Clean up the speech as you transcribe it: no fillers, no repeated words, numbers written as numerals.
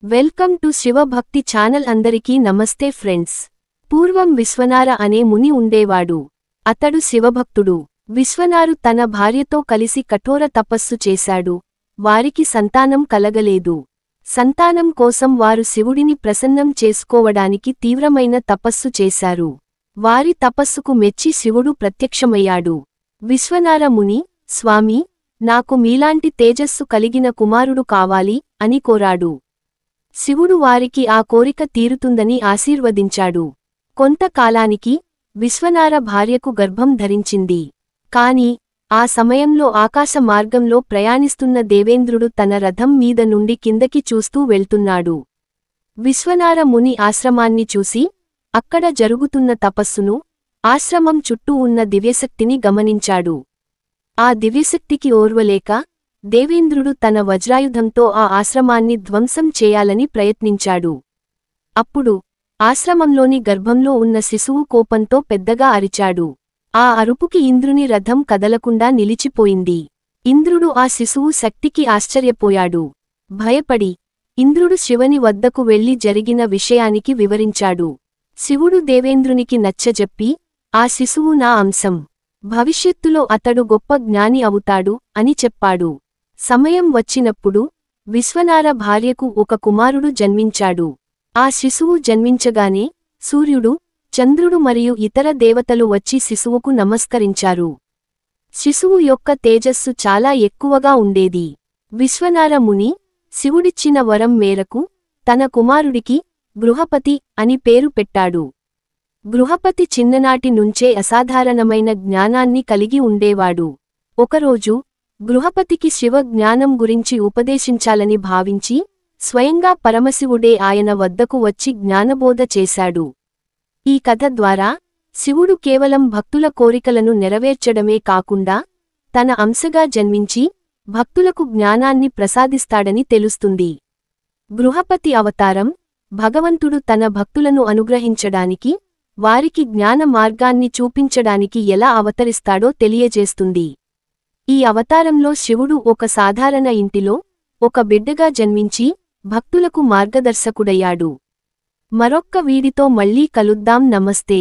Welcome to శివభక్తి channel. అందరికీ నమస్తే friends. పూర్వం విశ్వనార అనే ముని ఉండేవాడు. అతడు శివభక్తుడు. విశ్వనారు తన భార్యతో కలిసి కఠోర తపస్సు చేశాడు. వారికి సంతానం కలగలేదు. సంతానం కోసం వారు శివుడిని ప్రసన్నం చేసుకోవడానికి తీవ్రమైన తపస్సు చేశారు. వారి తపస్సుకు మెచ్చి శివుడు ప్రత్యక్షమయ్యాడు. విశ్వనార ముని, స్వామి, నాకు మీలాంటి తేజస్సు కలిగిన కుమారుడు కావాలి అని కోరాడు. శివుడు వారికి ఆ కోరిక తీరుతుందని ఆశీర్వదించాడు. కొంతకాలానికి విశ్వనార భార్యకు గర్భం ధరించింది. కాని ఆ సమయంలో ఆకాశ మార్గంలో ప్రయాణిస్తున్న దేవేంద్రుడు తన రథం మీద నుండి కిందకి చూస్తూ వెళ్తున్నాడు. విశ్వనార ముని ఆశ్రమాన్ని చూసి అక్కడ జరుగుతున్న తపస్సును, ఆశ్రమం చుట్టూ ఉన్న దివ్యశక్తిని గమనించాడు. ఆ దివ్యశక్తికి ఓర్వలేక దేవేంద్రుడు తన వజ్రాయుధంతో ఆ ఆశ్రమాన్ని ధ్వంసం చేయాలని ప్రయత్నించాడు. అప్పుడు ఆశ్రమంలోని గర్భంలో ఉన్న శిశువు కోపంతో పెద్దగా అరిచాడు. ఆ అరుపుకి ఇంద్రుని రథం కదలకుండా నిలిచిపోయింది. ఇంద్రుడు ఆ శిశువు శక్తికి ఆశ్చర్యపోయాడు. భయపడి ఇంద్రుడు శివుని వద్దకు వెళ్లి జరిగిన విషయానికి వివరించాడు. శివుడు దేవేంద్రునికి నచ్చజెప్పి, ఆ శిశువు నా అంశం, భవిష్యత్తులో అతడు గొప్ప జ్ఞాని అవుతాడు అని చెప్పాడు. సమయం వచ్చినప్పుడు విశ్వనార భార్యకు ఒక కుమారుడు జన్మించాడు. ఆ శిశువు జన్మించగానే సూర్యుడు, చంద్రుడు మరియు ఇతర దేవతలు వచ్చి శిశువుకు నమస్కరించారు. శిశువు యొక్క తేజస్సు చాలా ఎక్కువగా ఉండేది. విశ్వనార ముని శివుడిచ్చిన వరం మేరకు తన కుమారుడికి బృహపతి అని పేరు పెట్టాడు. బృహపతి చిన్ననాటి నుంచే అసాధారణమైన జ్ఞానాన్ని కలిగి ఉండేవాడు. ఒకరోజు బృహపతికి శివ జ్ఞానం గురించి ఉపదేశించాలని భావించి స్వయంగా పరమశివుడే ఆయన వద్దకు వచ్చి జ్ఞానబోధ చేశాడు. ఈ కథ ద్వారా శివుడు కేవలం భక్తుల కోరికలను నెరవేర్చడమే కాకుండా తన అంశగా జన్మించి భక్తులకు జ్ఞానాన్ని ప్రసాదిస్తాడని తెలుస్తుంది. బృహపతి అవతారం భగవంతుడు తన భక్తులను అనుగ్రహించడానికి, వారికి జ్ఞాన మార్గాన్ని చూపించడానికి ఎలా అవతరిస్తాడో తెలియజేస్తుంది. ఈ అవతారంలో శివుడు ఒక సాధారణ ఇంటిలో ఒక బిడ్డగా జన్మించి భక్తులకు మార్గదర్శకుడయ్యాడు. మరొక్క వీడితో మళ్ళీ కలుద్దాం. నమస్తే.